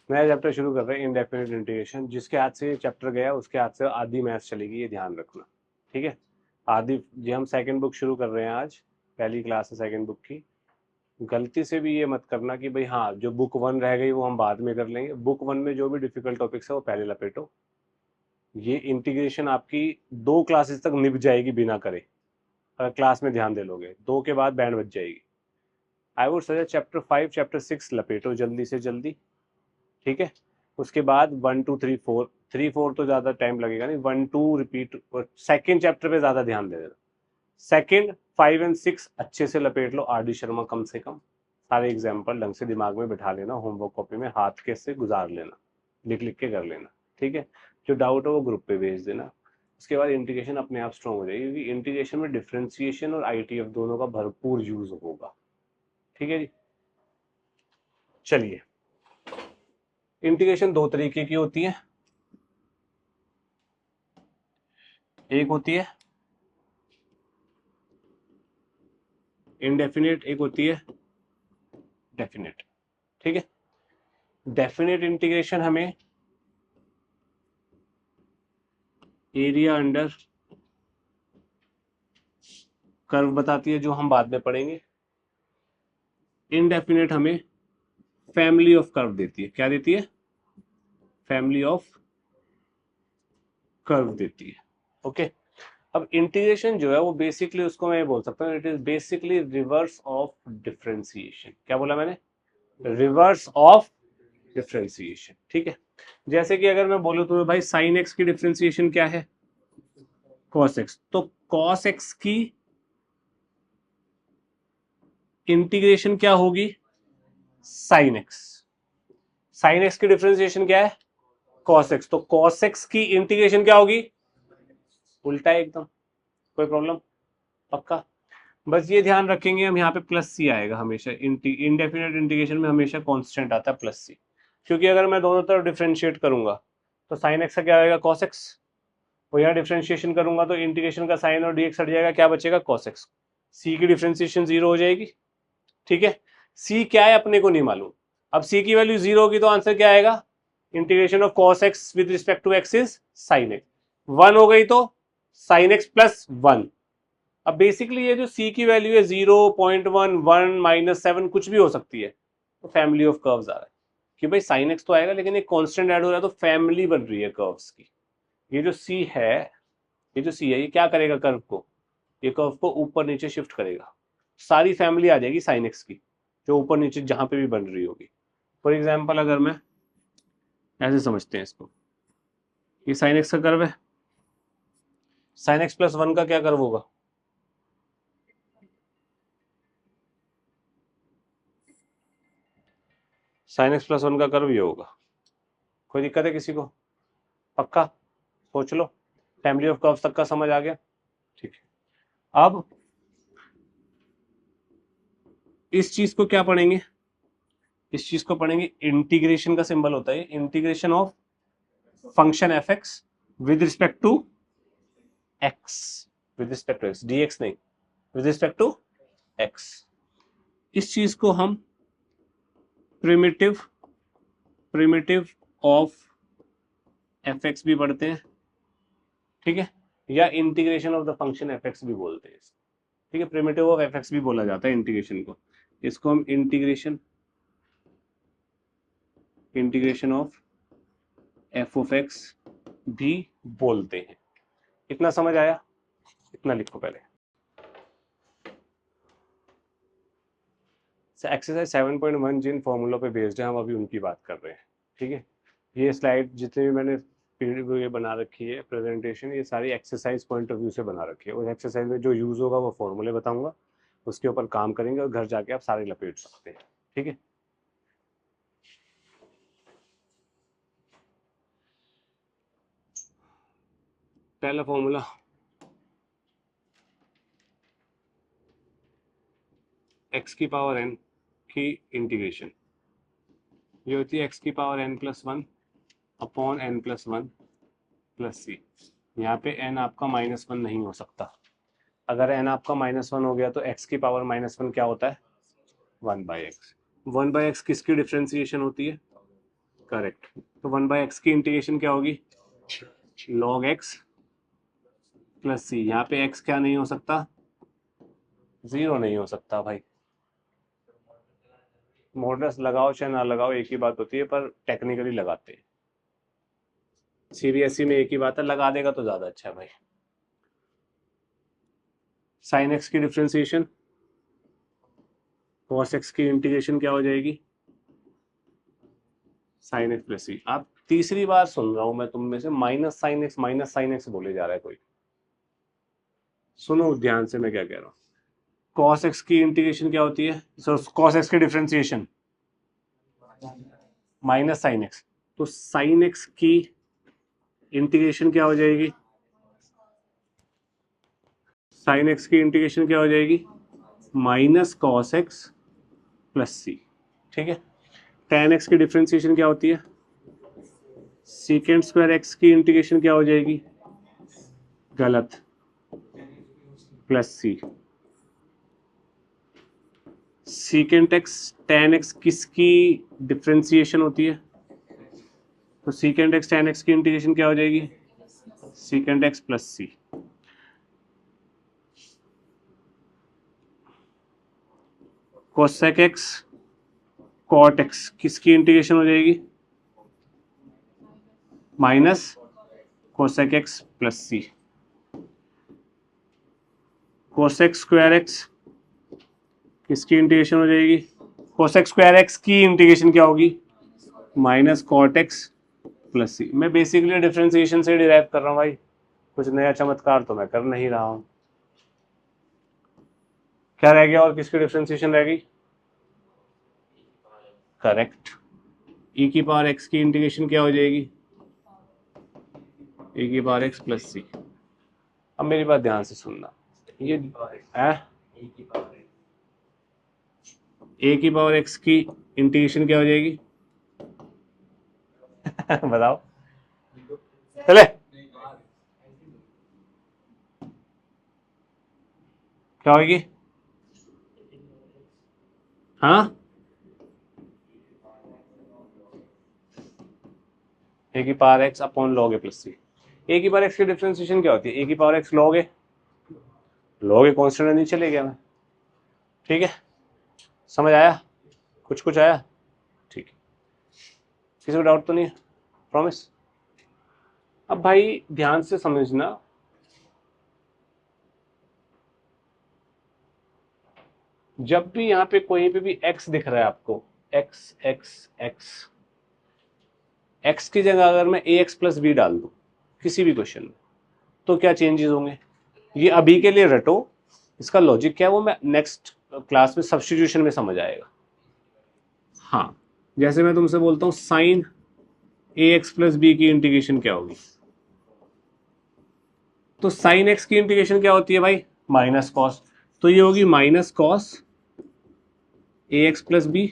नया चैप्टर शुरू कर रहे हैं इनडेफिनिट इंटीग्रेशन। जिसके हाथ से ये चैप्टर गया उसके हाथ से आधी मैथ्स चलेगी, ये ध्यान रखना। ठीक है, आधी। जी हम सेकंड बुक शुरू कर रहे हैं आज, पहली क्लास है सेकंड बुक की। गलती से भी ये मत करना कि भाई हाँ जो बुक वन रह गई वो हम बाद में कर लेंगे। बुक वन में जो भी डिफिकल्ट टॉपिक्स है वो पहले लपेटो। ये इंटीग्रेशन आपकी 2 क्लासेस तक निभ जाएगी बिना करे, अगर क्लास में ध्यान दे लोगे। 2 के बाद बैंड बज जाएगी। I would suggest chapter 5 chapter 6 लपेटो जल्दी से जल्दी। ठीक है, उसके बाद 1 2 3 4, 3 4 तो ज़्यादा टाइम लगेगा नहीं, 1 2 रिपीट। सेकेंड चैप्टर पे ज़्यादा ध्यान दे देना। सेकेंड 5 एंड 6 अच्छे से लपेट लो, आर डी शर्मा कम से कम। सारे एग्जाम्पल ढंग से दिमाग में बिठा लेना, होमवर्क कॉपी में हाथ के से गुजार लेना, लिख लिख के कर लेना। ठीक है, जो डाउट हो वो ग्रुप पे भेज देना। उसके बाद इंटीग्रेशन अपने आप स्ट्रॉन्ग हो जाएगी, क्योंकि इंटीग्रेशन में डिफरेंशिएशन और आईटीएफ दोनों का भरपूर यूज होगा। ठीक है जी, चलिए। इंटीग्रेशन 2 तरीके की होती है, एक होती है इनडेफिनेट, एक होती है डेफिनेट। ठीक है, डेफिनेट इंटीग्रेशन हमें एरिया अंडर कर्व बताती है, जो हम बाद में पढ़ेंगे। इनडेफिनेट हमें फैमिली ऑफ कर्व देती है। क्या देती है? फैमिली ऑफ कर्व देती है। ओके, अब इंटीग्रेशन जो है वो बेसिकली, उसको मैं बोल सकता हूँ, it is basically reverse of differentiation. क्या बोला मैंने? Reverse of differentiation. ठीक है, जैसे कि अगर मैं बोलूँ तुम्हें भाई साइन एक्स की डिफरेंशिएशन क्या है? Cos x. तो कॉस एक्स की इंटीग्रेशन क्या होगी? Sine x. साइन एक्स की डिफरेंशिएशन क्या है? Cos x. तो कॉस एक्स की इंटीग्रेशन क्या होगी? उल्टा है एकदम। कोई प्रॉब्लम? पक्का? बस ये ध्यान रखेंगे हम, यहाँ पे प्लस सी आएगा हमेशा। इंडेफिनेट इंटीग्रेशन में हमेशा कांस्टेंट आता है प्लस सी, क्योंकि अगर मैं दोनों तरफ डिफरेंशिएट करूंगा तो साइन एक्स का क्या आएगा? Cos x. और यहाँ डिफरेंशिएशन करूंगा तो इंटीग्रेशन का साइन और डीएक्स हट जाएगा, क्या बचेगा? Cos x. सी की डिफरेंशिएशन 0 हो जाएगी। ठीक है, सी क्या है अपने को नहीं मालूम। अब सी की वैल्यू 0 होगी तो आंसर क्या आएगा? Integration of cos x with respect to x is sine x. 1 हो गई तो साइन एक्स प्लस 1। अब बेसिकली ये जो सी की वैल्यू है 0.1 1 -7 कुछ भी हो सकती है, तो फैमिली ऑफ कर्व्स आ रहा है कि भाई साइन एक्स तो आएगा लेकिन एक कांस्टेंट ऐड हो रहा है, तो फैमिली बन रही है कर्व्स की। ये जो सी है, ये जो सी है ये क्या करेगा? कर्व को, ये कर्व को ऊपर नीचे शिफ्ट करेगा। सारी फैमिली आ जाएगी साइन एक्स की, जो ऊपर नीचे जहां पे भी बन रही होगी। फॉर एग्जाम्पल अगर मैं ऐसे समझते हैं इसको, ये साइन एक्स का कर्व है, साइन एक्स प्लस 1 का क्या कर्व होगा? साइन एक्स प्लस 1 का कर्व ये होगा। कोई दिक्कत है किसी को? पक्का? सोच लो, फैमिली ऑफ कर्व्स तक का समझ आ गया? ठीक है, अब इस चीज को क्या पढ़ेंगे? इस चीज को पढ़ेंगे, इंटीग्रेशन का सिंबल होता है integration of function f x with respect to x. With respect to x, dx नहीं, विद रिस्पेक्ट टू एक्स। इस चीज को हम primitive primitive of f x भी पढ़ते हैं। ठीक है, या integration of the function f x भी बोलते हैं। ठीक है, प्रिमिटिव ऑफ एफ एक्स भी बोला जाता है इंटीग्रेशन को। इसको हम integration of F of x भी बोलते हैं। इतना समझ आया? इतना लिखो पहले। एक्सरसाइज 7.1 जिन फॉर्मूला पे बेस्ड है हम अभी उनकी बात कर रहे हैं। ठीक है, ये स्लाइड जितने भी मैंने ये बना रखी है प्रेजेंटेशन, ये सारी एक्सरसाइज पॉइंट ऑफ व्यू से बना रखी है। उस एक्सरसाइज में जो यूज होगा वो फॉर्मूले बताऊंगा, उसके ऊपर काम करेंगे और घर जाके आप सारे लपेट सकते हैं। ठीक है, पहला फॉर्मूला, एक्स की पावर एन की इंटीग्रेशन ये होती है एक्स की power n plus 1 upon n plus 1 plus c. यहाँ पे एन आपका -1 नहीं हो सकता। अगर एन आपका -1 हो गया तो एक्स की पावर -1 क्या होता है? 1/x। 1/x किसकी डिफ्रेंसिएशन होती है? करेक्ट। तो 1/x की इंटीग्रेशन क्या होगी? log x plus c. यहाँ पे x क्या नहीं हो सकता? 0 नहीं हो सकता भाई। मॉडुलस लगाओ चाहे ना लगाओ एक ही बात होती है, पर टेक्निकली लगाते हैं। सीबीएसई में एक ही बात है, लगा देगा तो ज्यादा अच्छा है भाई। साइन एक्स की डिफ्रेंसिएशन, कॉस एक्स की इंटीग्रेशन क्या हो जाएगी? साइन एक्स प्लस सी। आप तीसरी बार सुन रहा हूं मैं तुम में से माइनस साइन एक्स बोले जा रहा है कोई। सुनो ध्यान से मैं क्या कह रहा हूँ। कॉस एक्स की इंटीग्रेशन क्या होती है? कॉस एक्स की डिफ्रेंसिएशन माइनस साइन एक्स। तो साइन एक्स की इंटीग्रेशन क्या हो जाएगी? साइन एक्स की इंटीग्रेशन क्या हो जाएगी? Minus cos x plus c. ठीक है। टेन एक्स की डिफ्रेंसिएशन क्या होती है? सीकेंड स्क्वायर एक्स की इंटीग्रेशन क्या हो जाएगी? गलत, प्लस सी। सीकेंट एक्स टेन एक्स किसकी डिफ्रेंसिएशन होती है? तो सीकेंट एक्स टेन एक्स की इंटीग्रेशन क्या हो जाएगी? सीकेंट एक्स प्लस सी। कोसेक एक्स कॉट एक्स किसकी इंटीग्रेशन हो जाएगी? माइनस कोसेक एक्स प्लस सी। कोसेक स्क्वायर एक्स किसकी इंटीग्रेशन हो जाएगी? कोसेक स्क्वायर एक्स की इंटीग्रेशन क्या होगी? माइनस कॉट एक्स प्लस सी। मैं बेसिकली डिफरेंशिएशन से डिराइव कर रहा हूँ भाई, कुछ नया चमत्कार तो मैं कर नहीं रहा हूँ। क्या रह गया और किसकी डिफरेंशिएशन रह गई? करेक्ट। ई की पावर एक्स की इंटीग्रेशन क्या हो जाएगी? ई की पावर एक्स प्लस सी। अब मेरी बात ध्यान से सुनना, ये है ए की पावर एक्स की इंटीग्रेशन क्या हो जाएगी? बताओ चले। क्या होगी? हाँ, ए की पावर एक्स अपॉन लॉग ए प्लस सी। ए की पावर एक्स की डिफरेंशिएशन क्या होती है? ए की power x log A, log a constant नहीं चले गया मैं। ठीक है, समझ आया? कुछ कुछ आया? ठीक है, किसी को डाउट तो नहीं है? प्रॉमिस। अब भाई ध्यान से समझना, जब भी यहाँ पे कोई पे भी x दिख रहा है आपको, x x x x की जगह अगर मैं ax प्लस बी डाल दूं किसी भी क्वेश्चन में, तो क्या चेंजेस होंगे? ये अभी के लिए रटो, इसका लॉजिक क्या है वो मैं नेक्स्ट क्लास में सब्स्टिट्यूशन में समझ आएगा। हाँ, जैसे मैं तुमसे बोलता हूँ साइन ax प्लस बी की इंटीग्रेशन क्या होगी? तो साइन एक्स की इंटीग्रेशन क्या होती है भाई? Minus cos. तो ये होगी minus cos a x plus b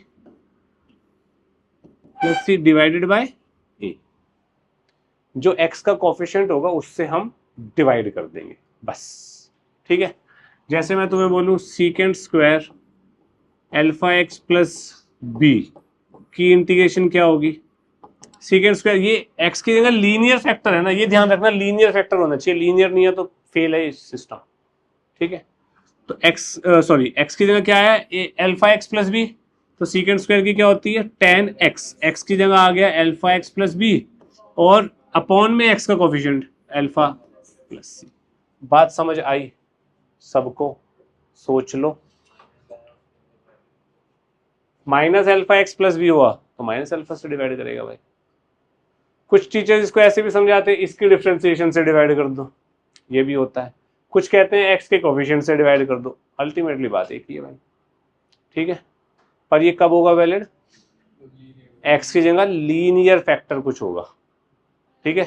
plus c divided by a. जो एक्स का कोफिशिएंट होगा उससे हम डिवाइड कर देंगे बस। ठीक है, जैसे मैं तुम्हें बोलूं second square alpha x plus b की इंटीग्रेशन क्या होगी? सीकेंड स्क्वायर, ये एक्स की जगह लीनियर फैक्टर है ना, ये ध्यान रखना, लीनियर फैक्टर होना चाहिए, लीनियर नहीं है तो फेल है सिस्टम। ठीक है, तो एक्स की जगह क्या है? Alpha x plus b. तो सीकेंड स्क्वायर की क्या होती है? Ten x. एक्स की जगह आ गया एल्फा एक्स प्लस बी, और अपॉन में एक्स का कोफिशिएंट एल्फा प्लस सी। बात समझ आई सबको? सोच लो। Minus alpha x plus b हुआ तो माइनस एल्फा से डिवाइड करेगा भाई। कुछ टीचर्स इसको ऐसे भी समझाते हैं, इसकी डिफरेंशिएशन से डिवाइड कर दो, ये भी होता है। कुछ कहते हैं एक्स के कोफिशिएंट से डिवाइड कर दो, अल्टीमेटली बात एक ही है भाई। ठीक है, पर ये कब होगा वैलिड? एक्स की जगह लीनियर फैक्टर कुछ होगा। ठीक है,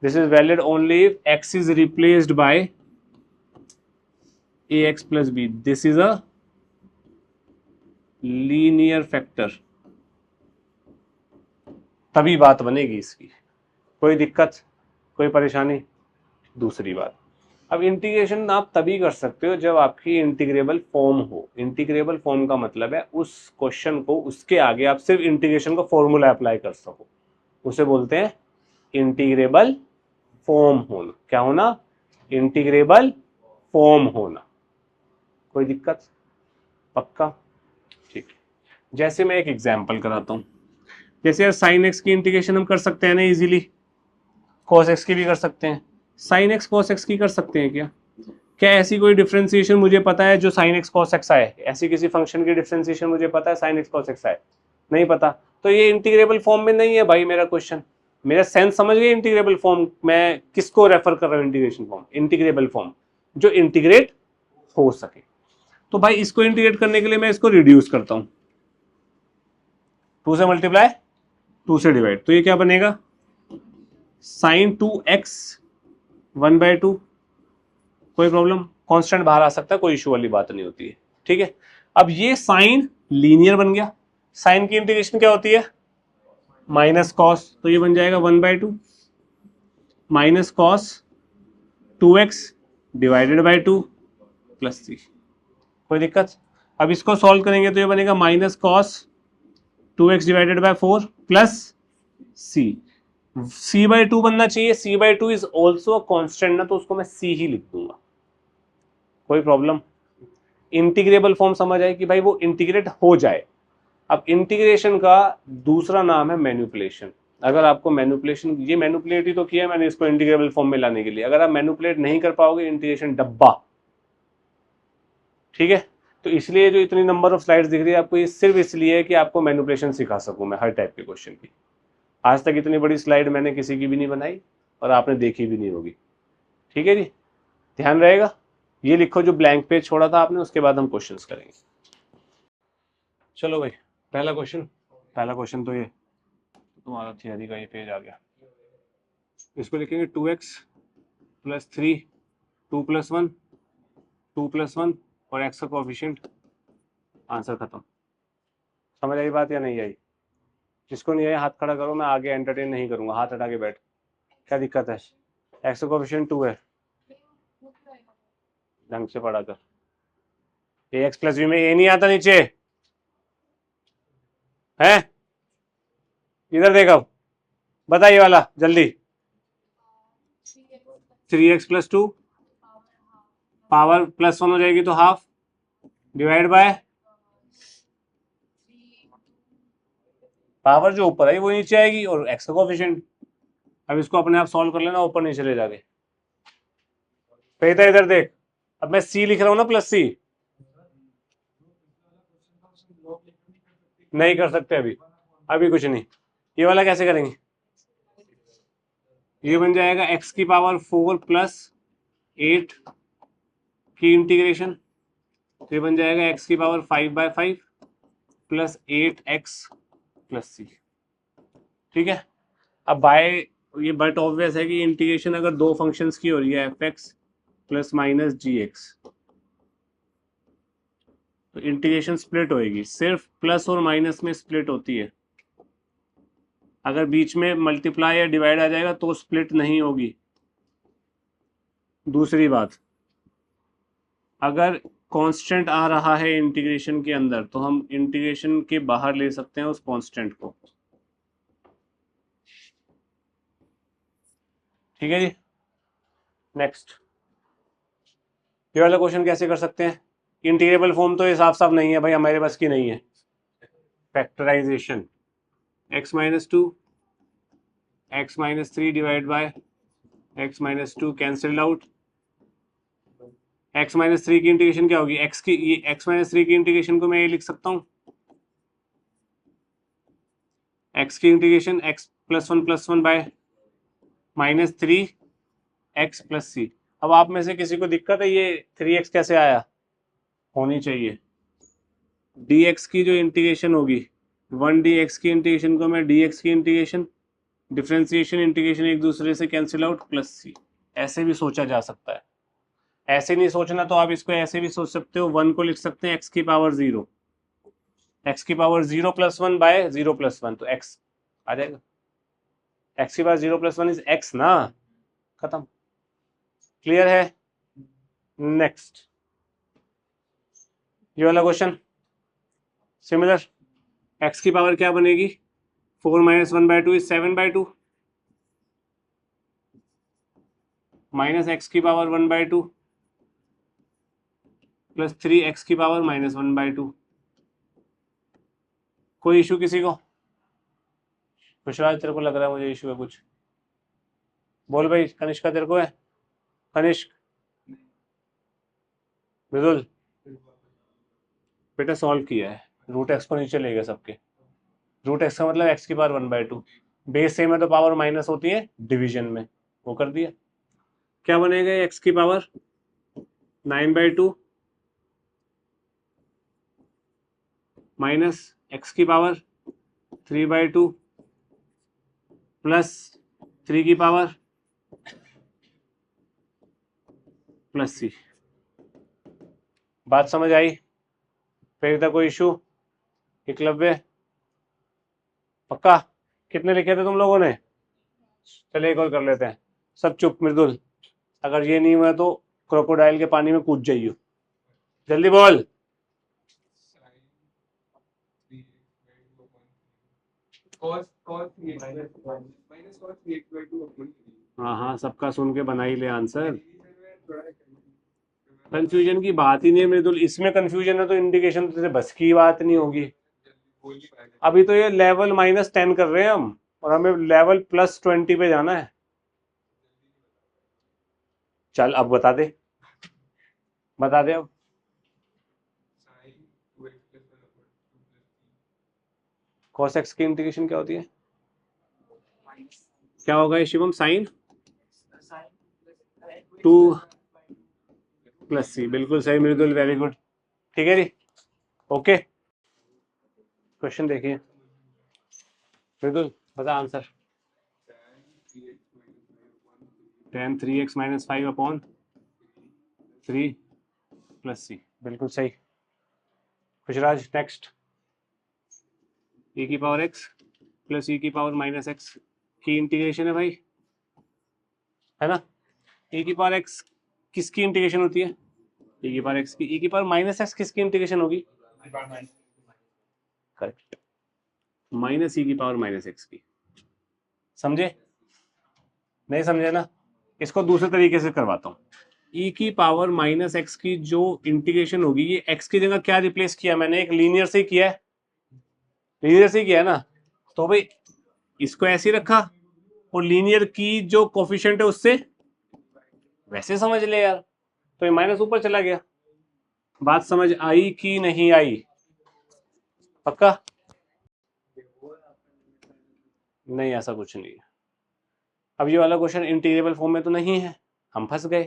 this is valid only if x is replaced by a x plus b. This is a linear factor, तभी बात बनेगी इसकी। कोई दिक्कत, कोई परेशानी? दूसरी बात, अब इंटीग्रेशन आप तभी कर सकते हो जब आपकी इंटीग्रेबल फॉर्म हो। इंटीग्रेबल फॉर्म का मतलब है उस क्वेश्चन को, उसके आगे आप सिर्फ इंटीग्रेशन का फॉर्मूला अप्लाई कर सको। उसे बोलते हैं इंटीग्रेबल फॉर्म होना। क्या होना? इंटीग्रेबल फॉर्म होना। कोई दिक्कत? पक्का? ठीक है। जैसे मैं एक एग्जांपल कराता हूं, जैसे यार साइन एक्स की इंटीग्रेशन हम कर सकते हैं ना इजीली, कॉस एक्स की भी कर सकते हैं। साइन एक्स कॉस एक्स की कर सकते हैं क्या? क्या ऐसी कोई डिफरेंशिएशन मुझे पता है जो साइन एक्स कॉस एक्स आए? ऐसी किसी फंक्शन की डिफरेंशिएशन मुझे पता है साइन एक्स कॉस एक्स आए? नहीं पता। तो ये इंटीग्रेबल फॉर्म में नहीं है भाई मेरा क्वेश्चन। मेरा सेंस समझ गए? इंटीग्रेबल फॉर्म मैं किसको रेफर कर रहा हूँ? इंटीग्रेशन फॉर्म, इंटीग्रेबल फॉर्म जो इंटीग्रेट हो सके। तो भाई इसको इंटीग्रेट करने के लिए मैं इसको रिड्यूस करता हूं, 2 से मल्टीप्लाई 2 से डिवाइड, तो ये क्या बनेगा? Sign 2x 1/2। कोई प्रॉब्लम? कांस्टेंट बाहर आ सकता है, कोई इशू वाली बात नहीं होती है। ठीक है। अब ये साइन लीनियर बन गया। साइन की इंटीग्रेशन क्या होती है? माइनस कॉस, तो ये बन जाएगा 1/2 minus cos 2x divided by 2 plus c. कोई दिक्कत? अब इसको सॉल्व करेंगे तो ये बनेगा minus cos 2x divided by 4 plus c. c/2 बनना चाहिए, c/2 is also a constant ना, तो उसको मैं c ही लिख दूंगा। कोई प्रॉब्लम? इंटीग्रेबल फॉर्म समझ आए कि भाई वो इंटीग्रेट हो जाए। अब इंटीग्रेशन का दूसरा नाम है मैनिपुलेशन। अगर आपको मैनिपुलेशन, ये मैनिपुलेट ही तो किया है मैंने इसको इंटीग्रेबल फॉर्म में लाने के लिए। अगर आप मैनिपुलेट नहीं कर पाओगे, इंटीग्रेशन डब्बा। ठीक है। तो इसलिए जो इतनी नंबर ऑफ स्लाइड्स दिख रही है आपको, ये सिर्फ इसलिए है कि आपको मैनिपुलेशन सिखा सकूं मैं हर टाइप के क्वेश्चन की। आज तक इतनी बड़ी स्लाइड मैंने किसी की भी नहीं बनाई और आपने देखी भी नहीं होगी। ठीक है जी, ध्यान रहेगा। ये लिखो जो ब्लैंक पेज छोड़ा था आपने, उसके बाद हम क्वेश्चंस करेंगे। चलो भाई, पहला क्वेश्चन तो ये तुम्हारा थियरी का ये पेज आ गया। इसको लिखेंगे 2x प्लस 3 2 प्लस 1 2 प्लस 1 और x का कोएफिशिएंट। आंसर खत्म। समझ आई बात या नहीं आई? जिसको नहीं आया हाथ खड़ा करो, मैं आगे एंटरटेन नहीं करूंगा। हाथ हटा के बैठ। क्या दिक्कत है? x का कोएफिशिएंट 2 है, ढंग से पढ़ा कर। ax प्लस बी में a नहीं आता नीचे है? इधर देखो, बता ये वाला जल्दी। 3x प्लस 2 पावर प्लस 1 हो जाएगी तो हाफ डिवाइड बाय पावर जो ऊपर है वो नीचे आएगी और x का कोएफिशिएंट। अब इसको अपने आप सॉल्व कर लेना, ऊपर नीचे ले जाके। बेटा इधर देख, अब मैं c लिख रहा हूं ना, प्लस c। नहीं कर सकते अभी, अभी कुछ नहीं। ये वाला कैसे करेंगे? ये बन जाएगा x की पावर 4 प्लस 8 की इंटीग्रेशन, तो ये बन जाएगा x की power 5/5 plus 8x plus c। ठीक है। अब बाय ये बट ऑब्वियस है कि इंटीग्रेशन अगर दो फंक्शंस की हो रही है, fx प्लस माइनस gx, तो इंटीग्रेशन स्प्लिट होएगी। सिर्फ प्लस और माइनस में स्प्लिट होती है, अगर बीच में मल्टीप्लाई या डिवाइड आ जाएगा तो स्प्लिट नहीं होगी। दूसरी बात, अगर कांस्टेंट आ रहा है इंटीग्रेशन के अंदर तो हम इंटीग्रेशन के बाहर ले सकते हैं उस कांस्टेंट को। ठीक है जी। नेक्स्ट, ये वाला क्वेश्चन कैसे कर सकते हैं? इंटीग्रेबल फॉर्म तो ये साफ साफ नहीं है भाई, हमारे बस की नहीं है। Factorization, x-2 x-3 divide by x-2 cancel out. x-3 की इंटीग्रेशन क्या होगी? x की, ये x-3 की इंटीग्रेशन को मैं ये लिख सकता हूँ, x की integration x plus 1 by -3 x plus c. अब आप में से किसी को दिक्कत है ये 3x कैसे आया? होनी चाहिए। dx की जो इंटीग्रेशन होगी, 1 dx की इंटीग्रेशन को मैं dx की इंटीग्रेशन, डिफरेंशिएशन इंटीग्रेशन एक दूसरे से कैंसिल आउट प्लस सी। ऐसे भी सोचा जा सकता है। ऐसे नहीं सोचना तो आप इसको ऐसे भी सोच सकते हो, 1 को लिख सकते हैं x की पावर 0, x की पावर 0 प्लस 1 बाय 0 प्लस 1, तो x आ जाएगा। x की पावर 0 प्लस 1 इज x ना, खत्म। क्लियर है? नेक्स्ट, ये वाला क्वेश्चन सिमिलर। x की पावर क्या बनेगी? 4 minus 1 by 2 is 7 by 2 minus x की पावर 1 by 2 प्लस 3x की पावर माइनस 1 by 2। कोई इशू किसी को? खुशराज तेरे को लग रहा है मुझे इशू है कुछ? बोल भाई, कनिष्का तेरे को है? कनिष्क, मृदुल, बेटा सॉल्व किया है, रूट एक्स को नीचे ले गया सबके। रूट एक्स का मतलब एक्स की पावर 1 by 2, बेस सेम है तो पावर माइनस होती है डिवीजन में, वो कर दिया। क्या बनेगा? एक्स की पावर 9 by 2 माइनस एक्स की पावर 3 by 2 प्लस 3 की पावर प्लस सी। बात समझ आई? फिर था कोई इशू? एकलव्य पक्का? कितने लिखे थे तुम लोगों ने? चले एक और कर लेते हैं। सब चुप। मृदुल, अगर ये नहीं हुआ तो क्रोकोडाइल के पानी में कूद जाइयो। जल्दी बोल। हाँ हाँ, सबका सुन के बना ही ले आंसर। कंफ्यूजन की बात ही नहीं है मृदुल, इसमें कंफ्यूजन है तो इंडिकेशन तो बस की बात नहीं होगी। अभी तो ये लेवल -10 कर रहे हैं हम, और हमें लेवल +20 पे जाना है। चल अब बता दे, बता दे अब। cos x की इंटीग्रेशन क्या होती है? क्या होगा ये शिवम? Sign 2 plus c. बिल्कुल सही मृदुल, वेरी गुड। ठीक है जी, ओके। क्वेश्चन देखिए मृदुल, बता answer. tan 3x - 5 upon 3 plus c. बिल्कुल सही। खुशराज नेक्स्ट। e की पावर x प्लस e की पावर -x की इंटीग्रेशन है भाई, है ना? e की पावर x किसकी इंटीग्रेशन होती है? e की पावर x की। e की पावर -x किसकी इंटीग्रेशन होगी? करेक्ट, माइनस e की पावर -x की। समझे? नहीं समझे ना? इसको दूसरे तरीके से करवाता हूँ। e की पावर -x की जो इंटीग्रेशन होगी, ये x की जगह क्या रिप्लेस किया मैंने? एक लीनियर से किया है, लीनियर से किया है ना, तो भाई इसको ऐसे ही रखा, और लीनियर की जो कोफिशिएंट है उससे वैसे समझ ले यार, तो ये माइनस ऊपर चला गया। बात समझ आई कि नहीं आई? पक्का? नहीं, ऐसा कुछ नहीं है। अब ये वाला क्वेश्चन इंटीग्रेबल फॉर्म में तो नहीं है, हम फंस गए।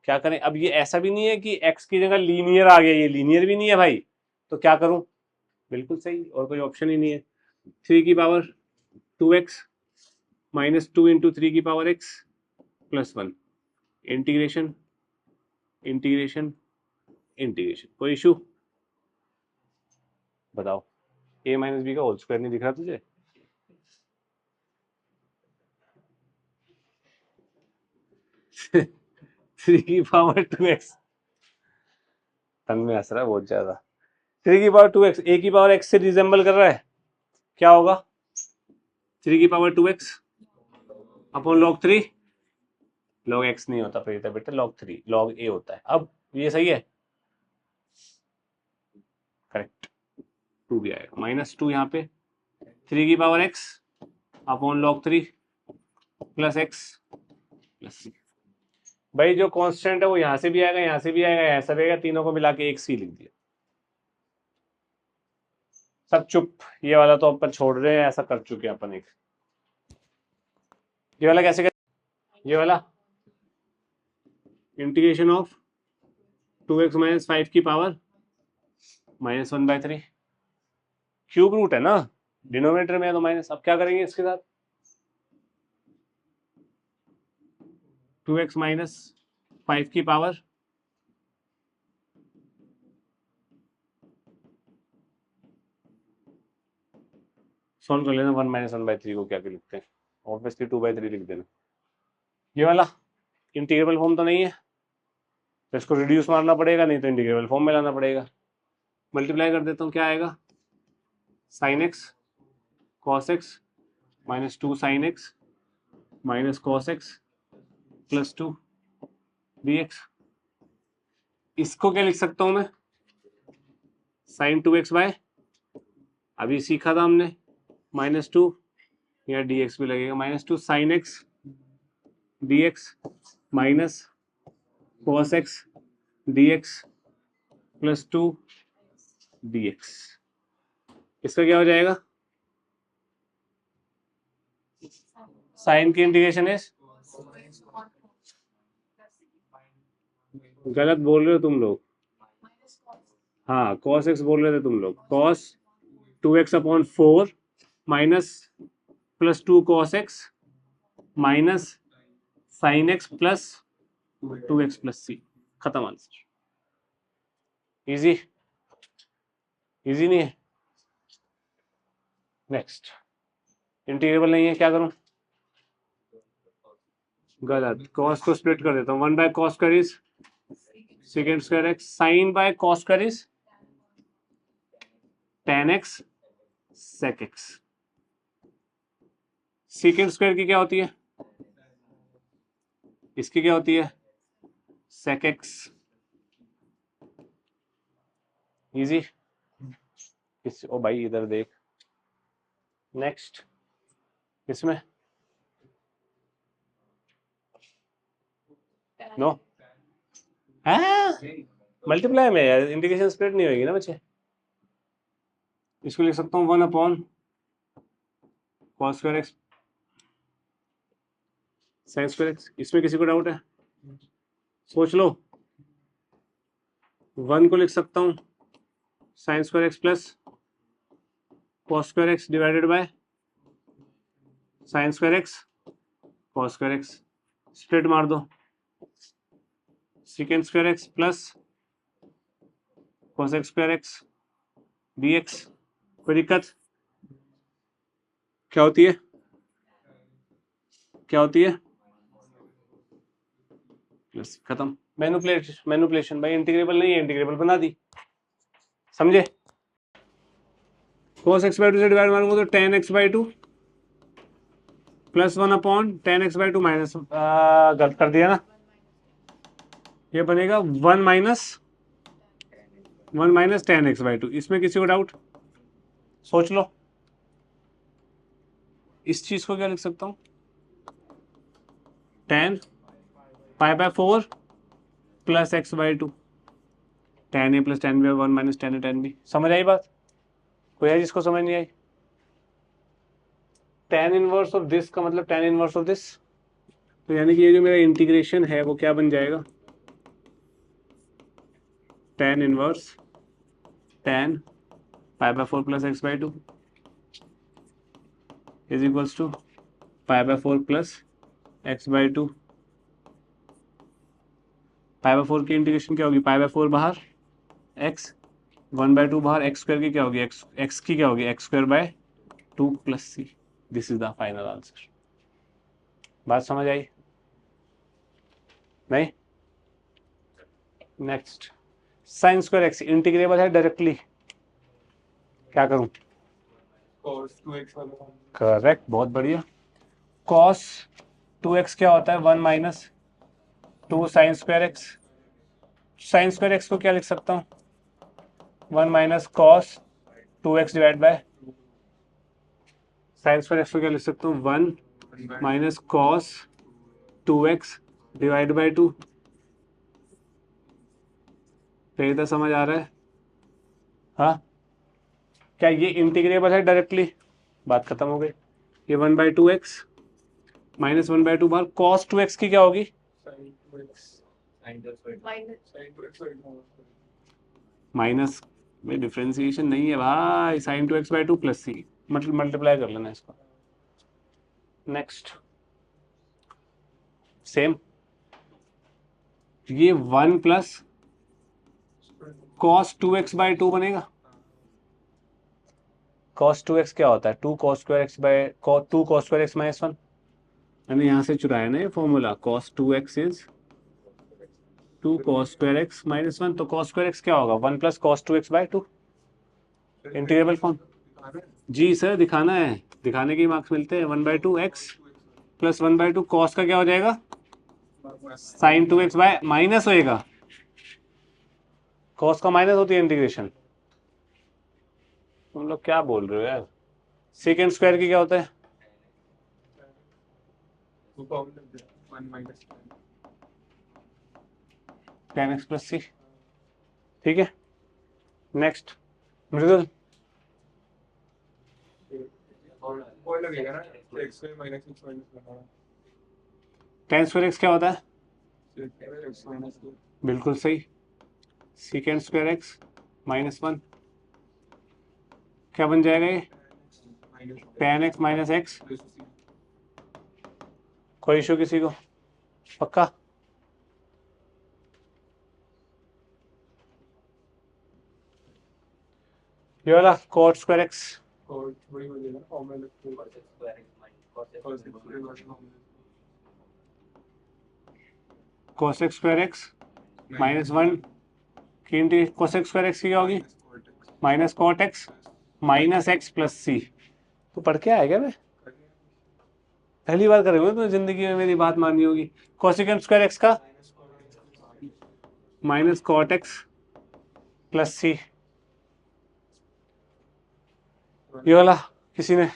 क्या करें अब? ये ऐसा भी नहीं है कि x की जगह लीनियर आ गया, ये लीनियर भी नहीं है भाई, तो क्या करूं? बिल्कुल सही, और कोई ऑप्शन ही नहीं है। 3 की पावर 2x -2 इंटू 3 की power x plus 1। Integration integration integration. कोई इशू? बताओ। a - b का होल स्क्वायर नहीं दिख रहा तुझे? थ्री की पावर 2x, तन में हंस रहा है बहुत ज्यादा। 3 की पावर 2x a की पावर x से रिजेंबल कर रहा है, क्या होगा? 3 की power 2x upon log 3। log x नहीं होता फिर बेटा, log 3 log a होता है। अब ये सही है, करेक्ट। 2 भी आएगा, -2 यहाँ पे। 3 की power x upon log 3 plus x plus c। भाई जो कांस्टेंट है वो यहाँ से भी आएगा, यहाँ से भी आएगा, ऐसा भी आएगा, तीनों को मिला के एक सी लिख दिया। सब चुप। ये वाला तो अपन छोड़ रहे हैं, ऐसा कर चुके हैं अपन एक। ये वाला कैसे कर? ये वाला इंटीग्रेशन ऑफ 2x - 5 की पावर -1/3 क्यूब रूट है ना, डिनोमिनेटर में है तो माइनस। अब क्या करेंगे इसके साथ? 2x - 5 की पावर सॉल्व कर लेना। 1 - 1/3 को क्या लिखते हैं? ऑब्वियसली 2/3 लिख देना। ये वाला इंटीग्रेबल फॉर्म तो नहीं है, तो इसको रिड्यूस मारना पड़ेगा, नहीं तो इंटीग्रेबल फॉर्म में लाना पड़ेगा। मल्टीप्लाई कर देता हूँ, क्या आएगा? sin x cos x minus 2 sine x minus cos x plus 2 dx। इसको क्या लिख सकता हूं मैं, साइन 2x बाय, अभी सीखा था हमने, माइनस 2, या dx भी लगेगा, minus 2 sine x dx minus cos x dx plus 2 dx। इसका क्या हो जाएगा, साइन की इंटीग्रेशन इज, गलत बोल रहे हो तुम लोग, हाँ cos x बोल रहे थे तुम लोग, cos 2x upon 4 minus plus 2 cos x minus sine x plus 2x plus c, खत्म आंसर। इजी, इजी नहीं है। नेक्स्ट, इंटीग्रेबल नहीं है, क्या करूं, गलत, cos को स्प्लिट कर देता हूं, 1 by cos square is second square x, sine by cos square is tan x sec x। Second square की क्या होती है, इसकी क्या होती है, sec x। इजी, ओ भाई इधर देख, नेक्स्ट, इसमें नो, मल्टीप्लाई में यार इंटीग्रेशन स्प्लिट नहीं होगी ना बच्चे। इसको लिख सकता हूँ 1 upon cos square x sine square x. इसमें किसी को डाउट है, सोच लो। 1 को लिख सकता हूँ sine square x plus cos square x divided by sine square x cos square x, split मार दो, second square x plus cos x square x dx। कोई दिक्कत, क्या होती है, क्या होती है, प्लस, खत्म। मैनिपुलेशन भाई, इंटीग्रेबल नहीं है, इंटीग्रेबल बना दी, समझे। cos x बाई 2 से डिवाइड मारूंगा तो tan x by 2 plus 1 upon tan x by 2 minus, गलत कर दिया ना, ये बनेगा 1 माइनस tan x बाई 2। इसमें किसी को डाउट, सोच लो। इस चीज को क्या लिख सकता हूं, tan pi by 4 plus x by 2, tan a plus tan b 1 minus tan a tan b। समझ आई बात, कोई है जिसको समझ नहीं आई। tan इनवर्स ऑफ दिस का मतलब tan इनवर्स ऑफ दिस, तो यानी कि ये जो मेरा इंटीग्रेशन है वो क्या बन जाएगा, tan inverse tan pi by 4 plus x by 2 is equals to pi by 4 plus x by 2। Pi by 4 की इंटीग्रेशन क्या होगी, पाई बाय 4 बाहर x, 1 बाय 2 बाहर, x स्क्वायर की क्या होगी, x की क्या होगी, x square by 2 plus c। This is the final answer. बात समझ आई नहीं। Next, sine square x integrable है डायरेक्टली, क्या करूं, करेक्ट, बहुत बढ़िया। cos 2x क्या होता है, 1 minus 2 sine square x. Sine square x को क्या लिख सकता हूं, 1 minus cos 2x divide by, sine square x को क्या लिख सकता हूँ, 1 minus cos 2x divide by 2। सही तो समझ आ रहा है, हाँ। क्या ये इंटीग्रेबल है डायरेक्टली, बात खत्म हो गई। ये 1 by 2x minus 1 by 2 bar cos 2x की क्या होगी, माइनस में डिफ्रेंसिएशन नहीं है भाई, sine 2x by 2 plus c, multiply कर लेना इसको। नेक्स्ट, सेम, ये 1 प्लस cos 2x बाई 2 बनेगा। cos 2x क्या होता है, 2 cos square x by 2 cos square x minus 1। मैंने यहाँ से चुराया ना ये formula, cos 2x is 2 cos square x minus 1, तो cos स्क्वायर x क्या होगा, 1 plus cos 2x by 2, integrable form. जी सर दिखाना है, दिखाने के मार्क्स मिलते हैं। 1/2x प्लस 1/2 कॉस का क्या हो जाएगा, साइन 2x बाय माइनस होएगा, कॉस का माइनस होती है इंटीग्रेशन। तुम लोग क्या बोल रहे हो यार। सेकेंड स्क्वायर की क्या होता है, 10x प्लस सी। ठीक है नेक्स्ट मृदुल। टेन स्क्वायर एक्स क्या होता है, बिल्कुल सही। सेकेंड स्क्वायर एक्स -1 क्या बन जाएगा ये, tan x माइनस एक्स। कोई इशू किसी को, पक्का। ये वाला cot square x, cosec square x -1 की cosec स्क्वायर एक्स की क्या होगी, minus cot x minus x plus c. तो पढ़ के आया क्या, मैं पहली बार कर रही हूँ, तो जिंदगी में मेरी बात माननी होगी। कोसिकेंट स्क्वायर एक्स का माइनस कॉट एक्स प्लस सी। ये वाला किसी ने,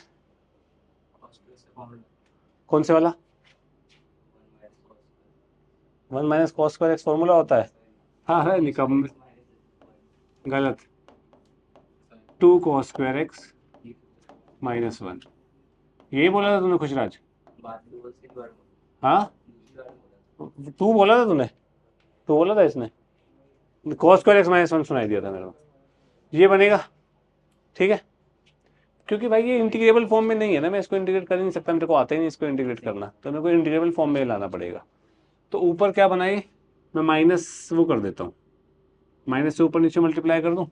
कौन से वाला, 1 minus cos square x formula होता है। हाँ है निकम, गलत। 2 कॉस स्क्वायर एक्स -1, यही बोला था तूने खुशराज। हाँ तू बोला था तूने, तू बोला था इसने, कॉस स्क्वायर एक्स -1 सुनाई दिया था मेरे को। ये बनेगा, ठीक है, क्योंकि भाई ये इंटीग्रेबल फॉर्म में नहीं है ना, मैं इसको इंटीग्रेट कर ही नहीं सकता, मेरे को आता ही नहीं इसको इंटीग्रेट करना, तो मेरे को इंटीग्रेबल फॉर्म में लाना पड़ेगा। तो ऊपर क्या बनाए, मैं माइनस वो कर देता हूँ, माइनस से ऊपर नीचे मल्टीप्लाई कर दूँ,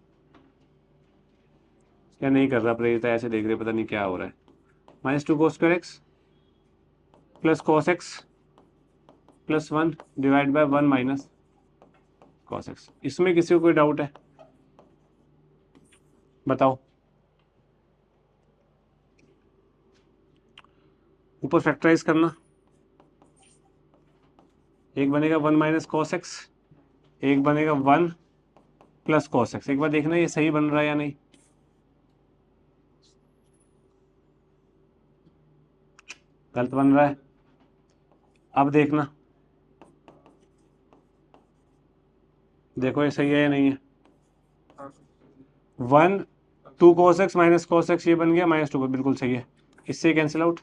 या नहीं कर रहा प्रेरित, ऐसे देख रहे पता नहीं क्या हो रहा है। -2 cos square x plus cos x plus 1 divide by 1 minus cos x. इसमें किसी को कोई डाउट है, बताओ। ऊपर फैक्टराइज करना, एक बनेगा 1 माइनस कॉस एक्स, एक बनेगा 1 प्लस कॉस एक्स। एक बार देखना ये सही बन रहा है या नहीं, गलत बन रहा है। अब देखना, देखो ये सही है या नहीं है। 1 2 cos x minus cos x ये बन गया -2, बिल्कुल सही है। इससे कैंसिल आउट,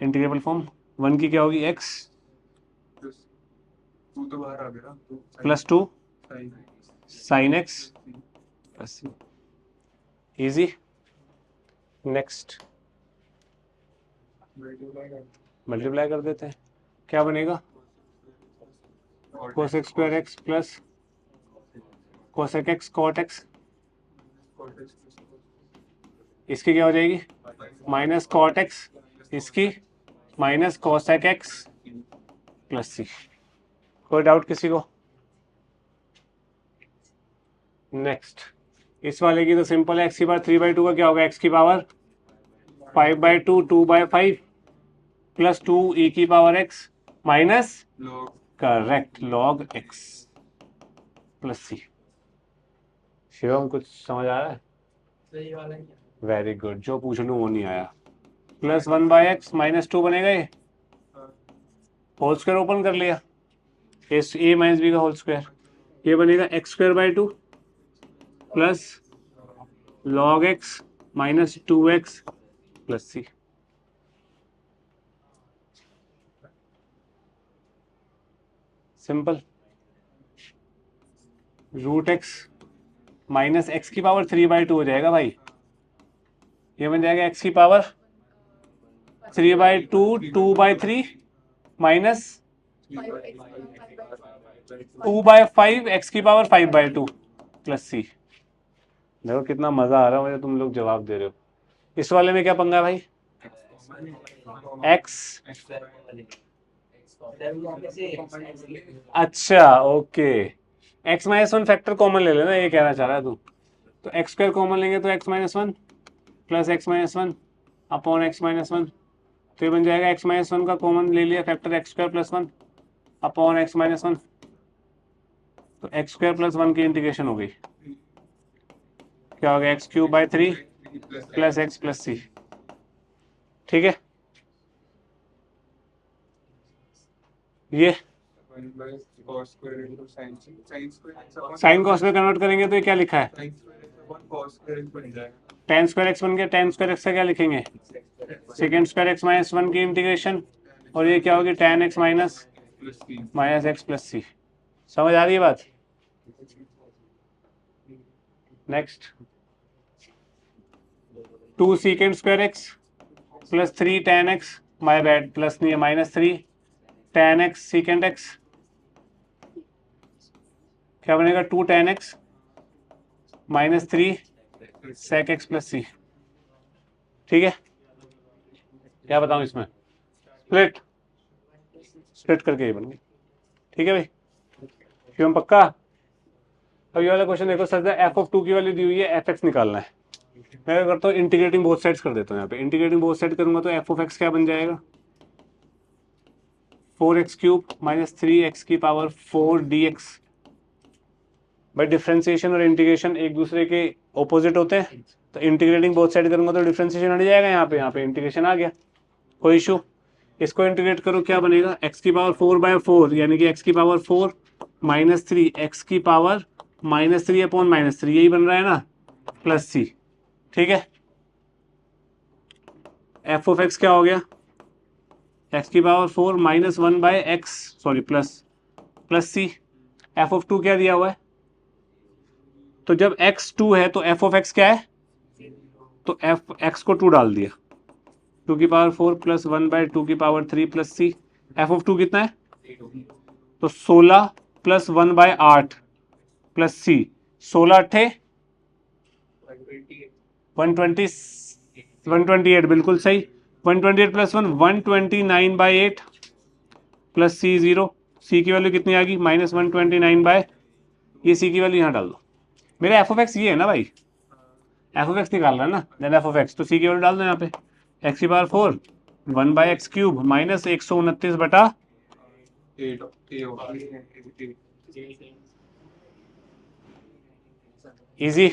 इंटीग्रेबल फॉर्म। 1 की क्या होगी, x plus 2 sine x plus easy. Next multiply कर देते हैं, क्या बनेगा, cosec square x plus cosec x cot x. इसकी क्या हो जाएगी, माइनस कॉट एक्स, इसकी minus cosec x plus c. कोई डाउट किसी को। नेक्स्ट इस वाले की तो सिंपल है, एक्स की पावर 3/2 का क्या होगा, एक्स की पावर 5/2 2/5 प्लस 2 e की power x minus, correct, log x plus c. Shivam कुछ समझ आ रहा है, वेरी गुड, जो पूछ लूँ वो नहीं आया। प्लस 1/x -2 बनेगा, ये होल स्क्वायर ओपन कर लिया, इस a माइनस बी का होल स्क्वायर, ये बनेगा x² 2 plus log x -2x plus c. Simple, root x minus x की पावर 3/2 हो जाएगा भाई, ये बन जाएगा एक्स की पावर 3/2 2/3 माइनस 2/5 एक्स की पावर 5/2 प्लस सी। देखो कितना मजा आ रहा है मुझे, तुम लोग जवाब दे रहे हो। इस वाले में क्या पंगा है भाई, एक्स, अच्छा ओके, x -1 फैक्टर कॉमन ले लेना, ये कहना चाह रहा है तू। तो x² कॉमन लेंगे तो x -1 plus x minus one upon x minus one, तो ये बन जाएगा एक्स माइनस वन का कॉमन ले लिया factor x square plus one upon x minus one, तो एक्स स्क्वायर प्लस वन की इंटीग्रेशन हो गई, क्या हो गया x cube by three plus x plus c. ठीक है, ये साइन कॉस में कन्वर्ट करेंगे तो ये क्या लिखा है, टेन स्क्वायर एक्स बन गया, टेन स्क्वायर एक्स का क्या लिखेंगे, second square x minus one की इंटीग्रेशन, और ये क्या होगी tan x minus x plus c. समझ आ रही है बात? Next, two second square x plus three tan x, my bad plus नहीं है minus three tan x second x, क्या बनेगा two tan x minus three sec x plus c. ठीक है, क्या बताऊं इसमें, स्प्लिट करके ये बन गई। ठीक है भाई, क्यों पक्का? अब ये वाला क्वेश्चन देखो, सर एफ ऑफ टू की वैल्यू दी हुई है, एफ एक्स निकालना है। मैं क्या करता हूँ, इंटीग्रेटिंग बोथ साइड्स कर देता हूँ। यहाँ पे इंटीग्रेटिंग बोथ साइड करूंगा तो एफ ऑफ एक्स क्या बन जाएगा, four x cube minus three x की पावर फोर डी एक्स। भाई डिफ्रेंसिएशन और इंटीग्रेशन एक दूसरे के ऑपोजिट होते हैं, तो इंटीग्रेटिंग बोथ साइड करूंगा तो डिफ्रेंसिएशन हट जाएगा, यहाँ पे इंटीग्रेशन आ गया, कोई इशू। इसको इंटीग्रेट करो, क्या बनेगा एक्स की पावर फोर बाय फोर, यानी कि एक्स की power four minus three x की power minus three upon minus three, यही बन रहा है ना, प्लस सी। ठीक है, एफ ऑफ एक्स क्या हो गया, एक्स की power four minus one by x, sorry plus c. F of two क्या दिया हुआ है, तो जब एक्स टू है तो एफ ऑफ एक्स क्या है, तो एफ एक्स को टू डाल दिया, टू की power four plus one by two की power three plus c. F of two कितना है, तो 16 प्लस वन बाय आठ प्लस सी, 16 अट्ठे 128, बिल्कुल सही। 128 plus one 129 by eight plus c zero. C की वैल्यू कितनी आ गई, माइनस 129 बाय, ये सी की वैल्यू यहाँ डाल दो। मेरा एफ ऑफ एक्स ये है ना भाई, एफ ऑफ एक्स निकाल रहा है ना, देन एफ ऑफ एक्स, तो सी की वैल्यू डाल दो यहाँ पे, एक्स की power four one by x cube minus 129 बटा इजी।